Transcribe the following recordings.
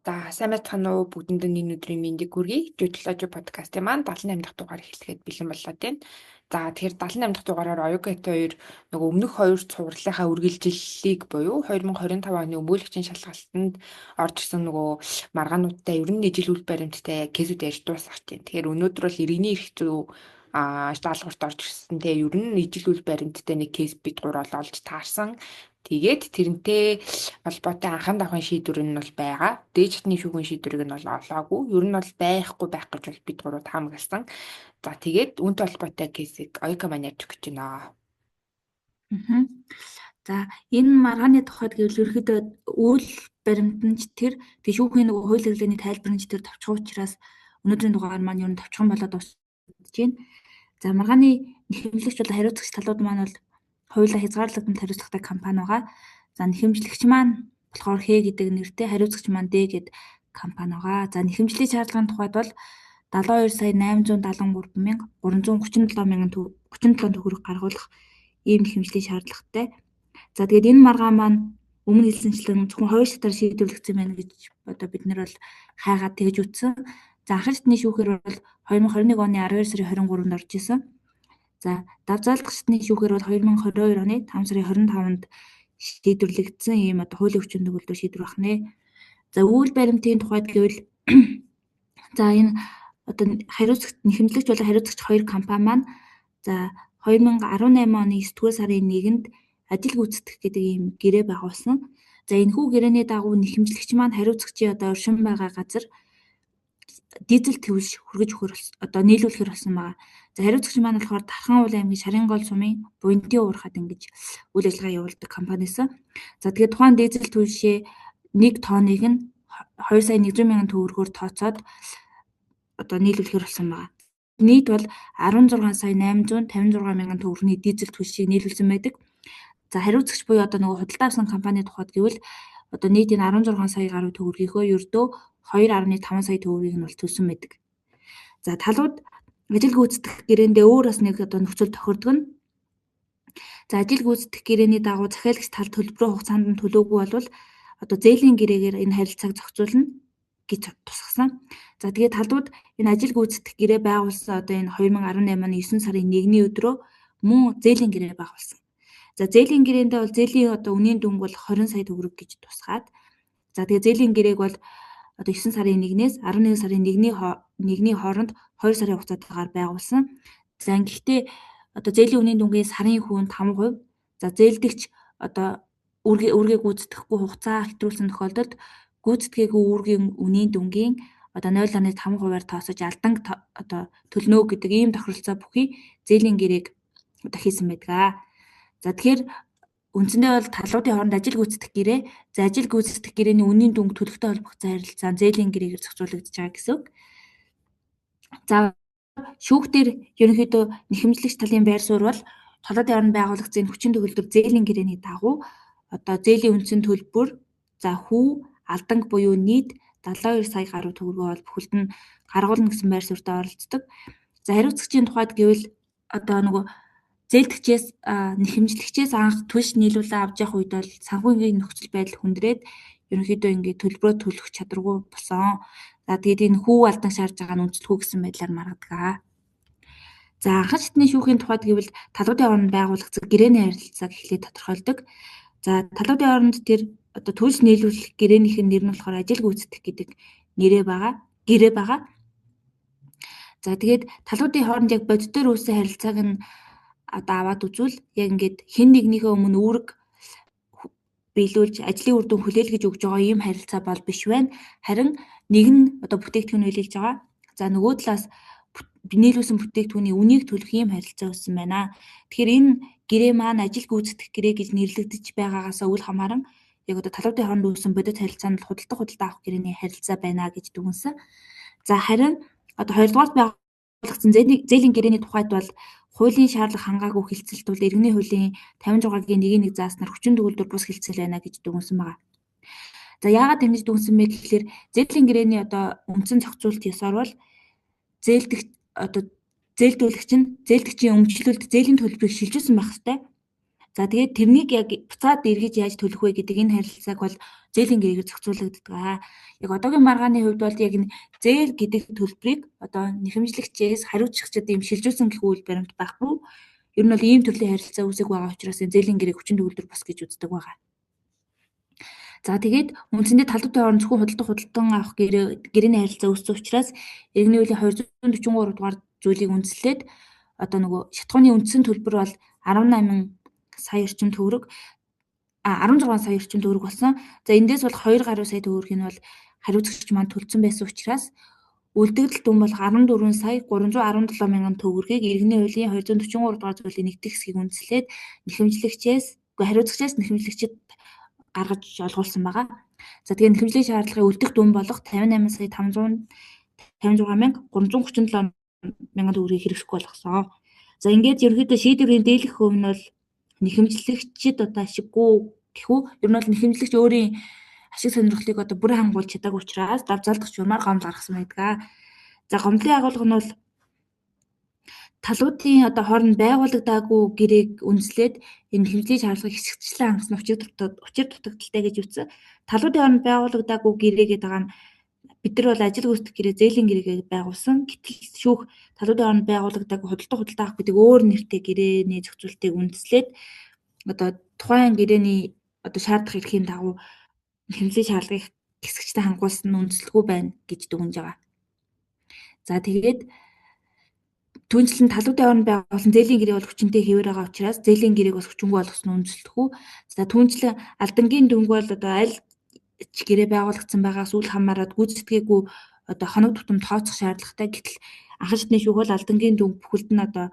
За сайн байцгаана уу бүгдэнд нь энэ өдрийн мэндийг хүргэе. Жижигложи подкастын маань 78 дахь дугаар эхлэхэд бэлэн болоод байна. За тэгэхээр 78 дахь дугаараар Оюукет 2 нөгөө өмнөх хоёр цувралынхаа үргэлжиллийг буюу 2025 оны өмгөөлөгчийн шалгалтанд орж ирсэн нөгөө маргаануудтай ер нь ижил үйл баримттай кейсүүд ярьж дуусгах чинь. Тэгэхээр өнөөдөр бол иргэний эрх зүй даалгаварт орж ирсэн те ер нь ижил үйл баримттай нэг кейс бид гурав олж таарсан. Тэгээд тэрнтэй холбоотой анхан давхан шийдвэр нь бол байгаа. Дээд шатны шүүхийн шийдвэрийг нь бол олоогүй. Ер нь бол байхгүй байх гэж бол бид гурав таамагласан. За тэгээд үүнтэй холбоотой кейсийг Оюка маань ярьж өгч байна. За энэ маргааны тухайд гэвэл ерөөхдөө үйл баримтанд тэр шүүхийн нөгөө хууль хэрэглээний тайлбарч тэр товчхон учраас өнөөдрийн дугаар маань ер нь товчхон болоод дуусж байна. За маргааны нэхэмжлэгч бол хариуцагч талууд маань бол хуулиа хязгаарлагдсан хариуцлагатай компани байгаа. За нэхэмжлэгч маань болохоор Х гэдэг нэртэй, хариуцагч маань Д гэдэг компани байгаа. За нэхэмжлийн шаардлагын тухайд бол 72,873,337 төгрөг гаргуулах ийм нэхэмжлийн шаардлагатай. За тэгээд энэ маргаан маань өмнө хэлсэнчлэн зөвхөн хоёр шатаар шийдвэрлэгдсэн байна гэж одоо бид нэр бол хайгаад тэгж үтсэн. За анхан шатны шүүхээр бол 2021 оны 12 сарын 23-нд орж исэн. За давзаалдах шатны шүүхээр бол 2022 оны 5 сарын 25-нд шийдвэрлэгдсэн ийм одоо хуулийн хүчин төгөлдөр шийдвэр бахнэ. За үйл баримтын тухайд гэвэл за энэ одоо нэхэмжлэгч болон хариуцагч хоёр компани маань за 2018 оны 9-р сарын 1-нд ажил гүйцэтгэх гэдэг ийм гэрээ байгуулсан. За энэхүү гэрээний дагуу нэхэмжлэгч маань хариуцагчийн одоо оршин байгаа газар дизель твлж хүргэж өгөхөр одоо нийлүүлэхэр болсон байгаа. За хариуцагч маань болохоор Тархан уул аймгийн Шарингол сумын Буянтын уурхад ингэж үйл ажиллагаа явуулдаг компаниас. За тэгээд тухайн дизель твлжээ 1 тонныг нь 2,100,000 төгрөгөөр тооцоод одоо нийлүүлэхэр болсон байгаа. Нийт бол 16,856,000 төгрөгийн дизель твлжийг нийлүүлсэн байдаг. За хариуцагч буюу одоо нөгөө худалдаа авсан компани тухайд гэвэл одоо нийт энэ 16 сая гаруй төгрөгийнхөө ердөө 2,5 сая төгрөгийг нь бол төлсөн байдаг. За талууд ажил гүйцэтгэх гэрээндээ өөр бас нэг одоо нөхцөл тохирдог нь. За ажил гүйцэтгэх гэрээний дагуу захиалагч тал төлбөрийн хугацаанд нь төлөөгүй болвол одоо зээлийн гэрээгээр энэ харилцааг зохицуулна гэж тусгасан. За тэгээд талууд энэ ажил гүйцэтгэх гэрээ байгуулсан одоо энэ 2018 оны 9 сарын 1-ний өдрөө мөн зээлийн гэрээ байгуулсан. За зээлийн гэрээндээ бол зээлийн одоо үнийн дүнг бол 20 сая төгрөг гэж тусгаад. За тэгээд зээлийн гэрээг бол одоо 9 сарын 1-ээс 11 сарын 1-ний хооронд 2 сарын хугацаатаагаар байгуулсан. За гэхдээ одоо зээлийн үнийн дүнгийн сарын хүүнд 5%, за зээлдэгч одоо үүргээ гүйцэтгэхгүй хугацаа хэтрүүлсэн тохиолдолд гүйцэтгээгүй үүргийн үнийн дүнгийн одоо 0.5%-аар тооцож алдан одоо төлнө гэдэг ийм тохиролцоо бүхий зээлийн гэрээг одоо хийсэн байдаг. За тэгэхээр үндсэндээ бол талуудын хооронд ажил гүйцэтгэх гэрээ, за ажил гүйцэтгэх гэрээний үнийн дүнг төлөхтэй холбогдсон харилцаа зээлийн гэрээгээр зохицуулагдаж байгаа гэсэн үг. За шүүхтэр ерөнхийдөө нэхэмжлэгч талын байр суурь бол талуудын хооронд байгуулагдсан хүчин төгөлдөр зээлийн гэрээний дагуу одоо зээлийн үндсэн төлбөр, за хүү, алданг буюу нийт 72 сая гаруй төгрөгөө бол бүхэлд нь гаргуулна гэсэн байр суурьтай оролцдог. За хариуцагчийн тухайд гэвэл одоо нөгөө зээлдэгчээс нэхэмжлэгчээс анх түлш нийлүүлээ авч явах үед бол санхүүгийн нөхцөл байдал хүндрээд ерөнхийдөө ингээд төлбөрөө төлөх чадваргүй болсон. За тэгээд энэ хүү алдан шаарж байгаа нь үнэлэхгүй гэсэн байдлаар маргадаг. За анхан шатны шүүхийн тухайд гэвэл талуудын хооронд байгуулагдсан гэрээний харилцааг эхлээд тодорхойлдог. За талуудын хооронд тэр одоо түлш нийлүүлэх гэрээнийх нь нэр нь болохоор ажил гүйцэтгэх гэдэг гэрээ байгаа. За тэгээд талуудын хооронд яг бодитоор үүссэн харилцааг нь одоо аваад үзвэл яг ингээд хэн нэгнийхээ өмнө үүрэг биелүүлж ажлын үр дүн хүлээлгэж өгж байгаа ийм харилцаа бол биш байна. Харин нэг нь одоо бүтээгдэхүүн биелүүлж байгаа. За нөгөө талаас нийлүүлсэн бүтээгдэхүүний үнийг төлөх ийм харилцаа үүссэн байна. Тэгэхээр энэ гэрээ маань ажил гүйцэтгэх гэрээ гэж нэрлэгдэж байгаагаас үл хамааран яг одоо талуудын хооронд үүссэн бодит харилцаанд худалдаа авах гэрээний харилцаа байна гэж дүгнсэн. За харин одоо 2-дугаар байгуулагдсан зээлийн гэрээний тухайд бол хуулийн шаардлага хангаагүй хэлцэлт бол иргэний хуулийн 56-гийн 1-1 зааснаар хүчин төгөлдөр бус хэлцэл байна гэж дүгнсэн байна. За яагаад ингэж дүгнсэн бэ гэхээр зээлийн гэрээний одоо үндсэн зохицуулт ёсоор бол зээлдэгчийн өмчлөлд зээлийн төлбөрийг шилжүүлсэн байх ёстой. За тэгээд тэрнийг яг буцаад эргэж яаж төлөх вэ гэдэг энэ харилцааг бол зээлийн гэрээгээр зохицуулагддаг. Яг одоогийн маргааны хувьд бол яг энэ зээл гэдэг төлбөрийг одоо нэхэмжлэгчээс хариуцлагчид ийм шилжүүлсэн гэх үйл баримт байхгүй. Ер нь бол ийм төрлийн харилцаа үүсэх байгаа учраас энэ зээлийн гэрээг хүчин төгөлдөр бас гэж үздэг байгаа. За тэгээд үндсэндээ талуудын хооронд зөвхөн худалдан авах гэрээний харилцаа үүссэн учраас иргэний үеийн 243 дугаар зүйлийг үндэслээд одоо нөгөө шатхууны үндсэн төлбөр бол 18 сая орчим төгрөг 16 сая орчим төгрөг болсон. За эндээс бол 2 гаруй сая төгрөг нь бол хариуцагч маань төлсөн байсан учраас үлдэгдэл дүн бол 14 сая 317 мянган төгрөгийг иргэний хуулийн 243 дугаар зүйлийн нэгдэх хэсгийг үндэслээд хариуцагчаас нэхэмжлэгчид гаргаж олгуулсан байгаа. За тэгээд нэхэмжлийн шаардлагын үлдэх дүн болох 58 сая 556 мянга 337 мянган төгрөгийг хэрэглэхгүй болгосон. За ингээд ерөнхийдөө шийдвэрийн дийлэх хувь нь бол нэхэмжлэгчид одоо ашиггүй гэхүү ер нь бол нэхэмжлэгч өөрийн ашиг сонирхлыг одоо бүрэн хангуулж чадаагүй учраас давзаалдагч юмар гомдол гаргасан байдаг. За гомдлын агуулга нь бол талуудын одоо хооронд байгуулагдаагүй гэрээг үндэслээд энэ нэхэмжлийн шаардлагыг хэсэгчлэн хангасан учир дутагдaltaй гэж үзсэн. Талуудын хооронд байгуулагдаагүй гэрээ гэдэг байгаа нь бид нар бол ажил гүйцэтгэх гэрээ зээлийн гэрээгээ байгуулсан. Гэтэл шүүх талуудын хооронд байгуулагдаагүй худалдаа авах гэдэг өөр нэртэй гэрээний зохицуултыг үндэслээд одоо тухайн гэрээний одоо шаардах эрхийн дагуу нэхэмжлийн шаардлагыг хэсэгчлэн хангуулсан нь үндэслэхгүй байна гэж дүгнэж байгаа. За тэгээд түүнчлэн талуудын хооронд байгуулсан зээлийн гэрээ бол хүчинтэй хэвээр байгаа учраас зээлийн гэрээг бас хүчингүй болгосон нь үндэслэхгүй. За түүнчлэн алдангийн дүнг бол одоо аль гэрээ байгуулагдсан байгаас үл хамааран гүйцэтгээгүй одоо хоног тутам тооцох шаардлагатай. Гэтэл анхан шатны шүүх бол алдангийн дүнг бүхэлд нь одоо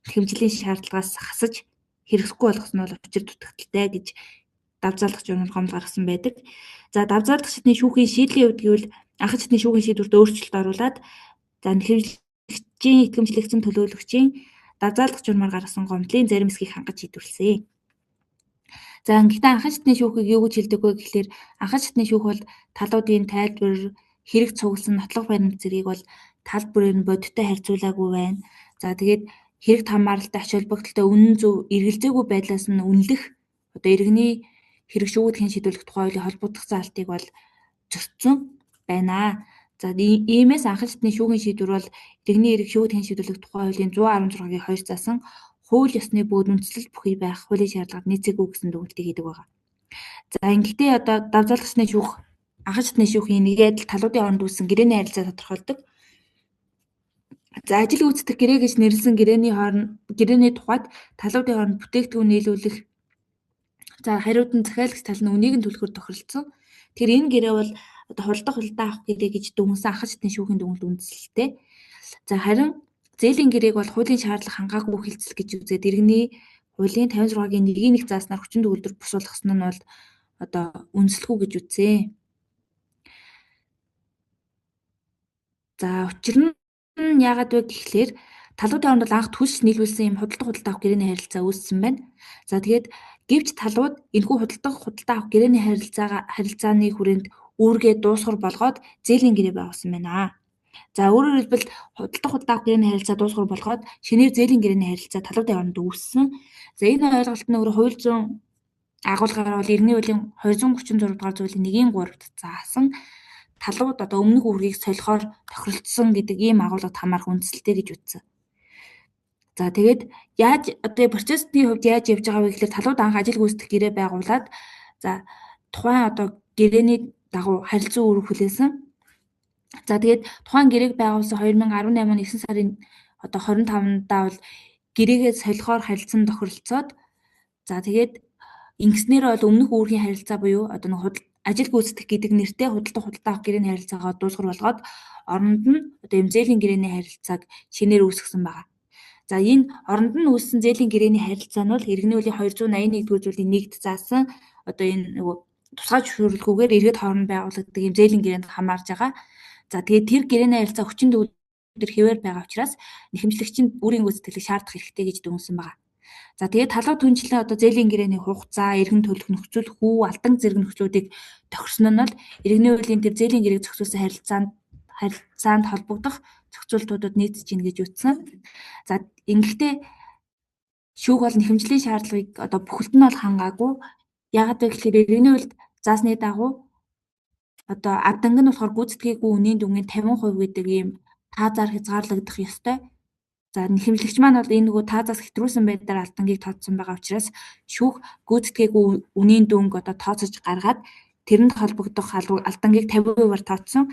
нэхэмжлийн шаардлагаас хасаж хэрэгсэхгүй болгосон нь бол учир дутагдaltaй гэж давзаалгч юмар гомдол гаргасан байдаг. За давзаалгах шатны шүүхийн шийдлийн хувьд гэвэл анхан шатны шүүхийн шийдвэрт өөрчлөлт оруулаад за нэхэмжлэгчийн итгэмжлэгдсэн төлөөлөгчийн давзаалгч юмар гаргасан гомдлын зарим хэсгийг хангаж шийдвэрлэсэн. За гэхдээ анхан шатны шүүхийг юу гэж хэлдэг вэ гэхлээр анхан шатны шүүх бол талуудын тайлбар, хэрэг цугласан нотлох баримт зэргийг бол тал бүрээр нь бодиттой харьцуулаагүй байна. За тэгээд хэрэгт хамааралтай ач холбогдолтой үнэн зөв эргэлзээгүй байдлаас нь үнэлэх одоо иргэний хэрэг шүүгдхийн шийдвэрлэх тухай хуулийн холбогдох заалтыг бол зөрчсөн байна. За иймээс анхан шатны шүүхийн шийдвэр бол иргэний хэрэг шүүгдхийн шийдвэрлэх тухай хуулийн 116-гийн 2 заасан хууль ёсны бөөд үндэслэл бүхий байх хуулийн шаардлагад нийцээгүй гэсэн дүгнэлтийг хийдэг байгаа. За ингэхдээ одоо давзаалгачны шүүх анхан шатны шүүхийн нэг адил талуудын хооронд үүссэн гэрээний харилцаа тодорхойлдог. За ажил гүйцэтгэх гэрээ гэж нэрлсэн гэрээний тухайд талуудын хооронд бүтээгдэхүүн нийлүүлэх за хариуд нь захиалагч тал нь үнийг нь төлөхөөр тохиролцсон. Тэгэхээр энэ гэрээ бол одоо худалдаа авах гэрээ гэж дүгнсэн анхан шатны шүүхийн дүгнэлт үндэслэлтэй. За харин зээлийн гэрээг бол хуулийн шаардлага хангаагүй хэлцэл гэж үзээд иргэний хуулийн 56-гийн 1-ийн 1 зааснаар хүчин төгөлдөр босуулгасан нь бол одоо үндэслэхгүй гэж үзсэн. За учир нь яагаад вэ гэхлээр талуудын хооронд бол анх түлш нийлүүлсэн юм худалдаа авах гэрээний харилцаа үүссэн байна. За тэгээд гэвч талууд энэхүү худалдаа авах гэрээний харилцааны хүрээнд үүргээ дуусгар болгоод зээлийн гэрээ байгуулсан байна. За өөрөөр хэлбэл худалдаа авах гэрээний харилцаа дуусгар болгоод шинээр зээлийн гэрээний харилцаа талуудын хооронд үүссэн. За энэ ойлголт нь өөрөө хууль зүйн агуулгаар бол иргэний хуулийн 236 дугаар зүйлийн 1-ийн 3-т заасан талууд одоо өмнөх үүргийг солихоор тохиролцсон гэдэг ийм агуулгад хамаарх үндэслэлтэй гэж үзсэн. За тэгээд яаж одоо процессны хувьд яаж явж байгаа вэ гэхэлэр талууд анх ажил гүйцэтгэх гэрээ байгуулад за тухайн одоо гэрээний дагуу харилцан үүрэг хүлээсэн. За тэгээд тухайн гэрээг байгуулсан 2018 оны 9 сарын одоо 25-ндаа бол гэрээгээ солихоор харилцан тохиролцоод за тэгээд ингэснээр бол өмнөх үүргийн харилцаа буюу одоо нэг ажил гүйцэтгэх гэдэг нэртэй худалдаа авах гэрээний харилцаагаа дуусгар болгоод оронд нь одоо юм зээлийн гэрээний харилцааг шинээр үүсгэсэн байгаа. За энэ оронд нь үүссэн зээлийн гэрээний харилцаа нь бол иргэний хуулийн 281-р зүйлийн 1-д заасан одоо энэ нөгөө тусгай зөвшөөрлгүйгээр иргэд хооронд байгуулагддаг юм зээлийн гэрээнд хамаарж байгаа. За тэгээд тэр гэрээний харилцаа хүчин төгөлдөр хэвээр байгаа учраас нэхэмжлэгчинд бүрийн гүйцэтгэлийг шаардах хэрэгтэй гэж дүгнсэн байгаа. За тэгээд талууд түнчлэн одоо зээлийн гэрээний хугацаа, эргэн төлөх нөхцөл, хүү, алдан зэрэг нөхцлүүдийг тохирсон нь бол иргэний хуулийн тэр зээлийн гэрээг зохицуулсан харилцаанд холбогдох зохицуултуудад нийцэж гин гэж үзсэн. За ингэхдээ Шүүх бол нэхэмжлийн шаардлагыг одоо бүхэлд нь бол хангаагүй. Яагаад вэ гэхээр иргэний хувьд заасны дагуу одоо авданг нь болохоор гүйцэтгэгээгүй үнийн дүнгийн 50% гэдэг ийм таазаар хязгаарлагдах ёстой. За нэхэмжлэгч маань бол энэ нөгөө таазаас хэтрүүлсэн байдлаар алдангийг тооцсон байгаа учраас шүүх гүйцэтгэгээгүй үнийн дүнг одоо тооцож гаргаад тэрэнд холбогдох алдангийг 50%-аар тооцсон.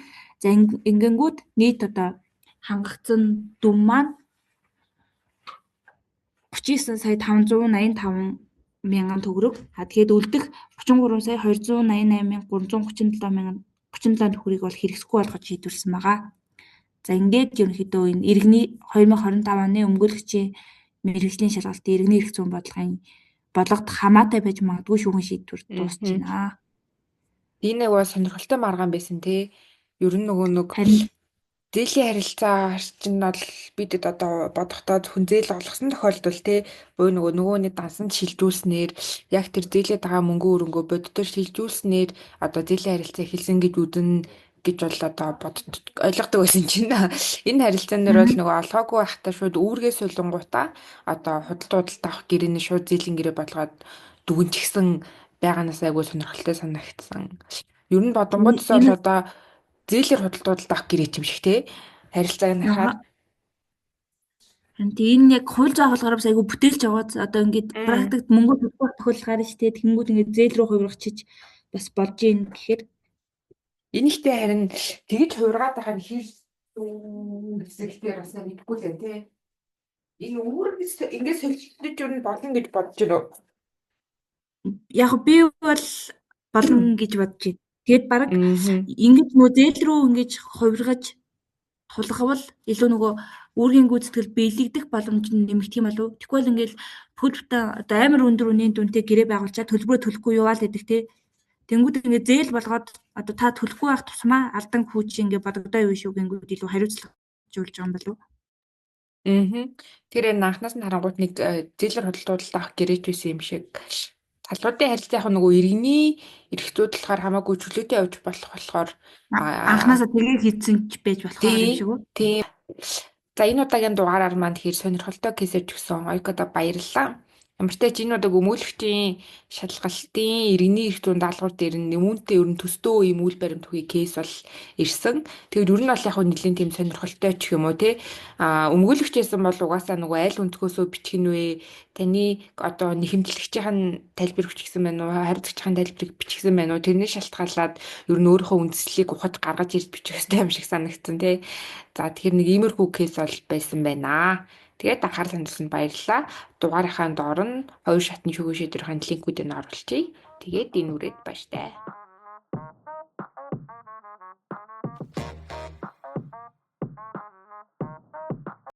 За ингэнгүүт нийт одоо хангагдсан дүн маань 39 сая 585 мянган төгрөг. Тэгээд үлдэх 33 сая 288 мянга 337 төгрөгийг бол хэрэгсэхгүй болгож шийдвэрлсэн байгаа. За ингээд ерөнхийдөө энэ иргэний 2025 оны өмгөөлөгчийн мэргэжлийн шалгалтын иргэний эрх зүйн бодлогын болгох хамаатай байж магадгүй шүүхэн шийдвэр дуусч байна. Энэ нэг бас сонирхолтой маргаан байсан тий. Ер нь нөгөө Харин зээлийн харилцаа чинь бол бидэд одоо бодохдоо зөвхөн зээл олгосон тохиолдолд тий буюу нөгөөний дансанд шилжүүлснээр яг тэр зээлээд байгаа мөнгө өрөнгөө боддоор шилжүүлснээр одоо зээлийн харилцаа эхэлсэн гэж үзнэ гэж бол одоо ойлгодог байсан чинь энэ харилцаан дээр бол нөгөө олгоогүй байхдаа шууд үүргээ суулангуудаа одоо худалдаа авах гэрээний шууд зээлийн гэрээ болгоод дүгнчихсэн байгаанаас айгүй сонирхолтой санагдсан. Ер нь бодонгуудс бол одоо зээлээр худалдуулалт авах гэрээ юм шиг те харилцааг нь харахаар энэ яг хууль зүйн агуулгаараас айгүй бүтээлж яваад одоо ингээд практикт мөнгө төлөх тохиолдол гарна шүү дээ. Тэгэнгүүт ингээд зээл рүү хувиргачих бас болж ийн гэхээр энэ ихтэй харин тэгж хувиргаад байгаа нь хэр хэсэгтээ бас мэдгүй л тий. Энэ үүрэгс ингээд солилцож юу болно гэж бодож байна уу? Яг би бол болно гэж бодож байна. Тэгэд баг ингэж нөгөө зээл рүү ингэж хувиргаж тулгавал илүү нөгөө үүргийн гүйцэтгэл биелэгдэх боломж нь нэмэгдэх юм болов. Тэгвэл ингээл бүхэл бүтэн одоо амар өндөр үнийн дүнтэй гэрээ байгуулчаад төлбөрөө төлөхгүй яваал гэдэг тий. Тэнгүүд ингээд зээл болгоод одоо та төлөхгүй байх тусмаа алдан хүүч ингээд бодогдоо юу шүү гингүүд илүү хариуцлагажуулж байгаа юм болов. Тэр энэ анхнаас нь харангуут нэг зээлэр худалдуулалт авах гэрээч байсан юм шиг. Талбуудын харилцаа яг нөгөө иргэний эрх зүйд болохоор хамаагүй чөлөөтэй явж болохоор анхнаасаа тэгээ хийцэн ч байж болох юм шиг үү? Тийм. За энэ удаагийн дугаараар маань тэгэхээр сонирхолтой кейсэж өгсөн Ойкодо баярлалаа. Ямар ч тач энэ удааг өмгөөлөгчийн шалгалтын иргэний эрх зүйн даалгавар дээр нь үүнтэй ер нь төстөө ийм үйл баримт үгүй кейс бол ирсэн. Тэгэхээр ер нь бол яг нэлийн тийм сонирхолтой ч юм уу те. Өмгөөлөгчээсэн бол угаасаа нөгөө айл өнцгөөсөө бичих нь вэ? Таны одоо нэхэмжлэгчийн тайлбар бичсэн байна уу? Харилцагчийн тайлбарыг бичсэн байна уу? Тэрний шалтгаалаад ер нь өөрийнхөө үндслийг ухаж гаргаж ирж бичих хэрэгтэй юм шиг санагдсан те. За тэгэхээр нэг иймэрхүү кейс бол байсан байна. Тэгээд анхаарал хандуулсанд баярлалаа. Дугаарынхаа доор нь хоёр шатны шүүхийн шийдвэрийн линкүүдийг оруулъя. Тэгээд энэ үрээд баяртай.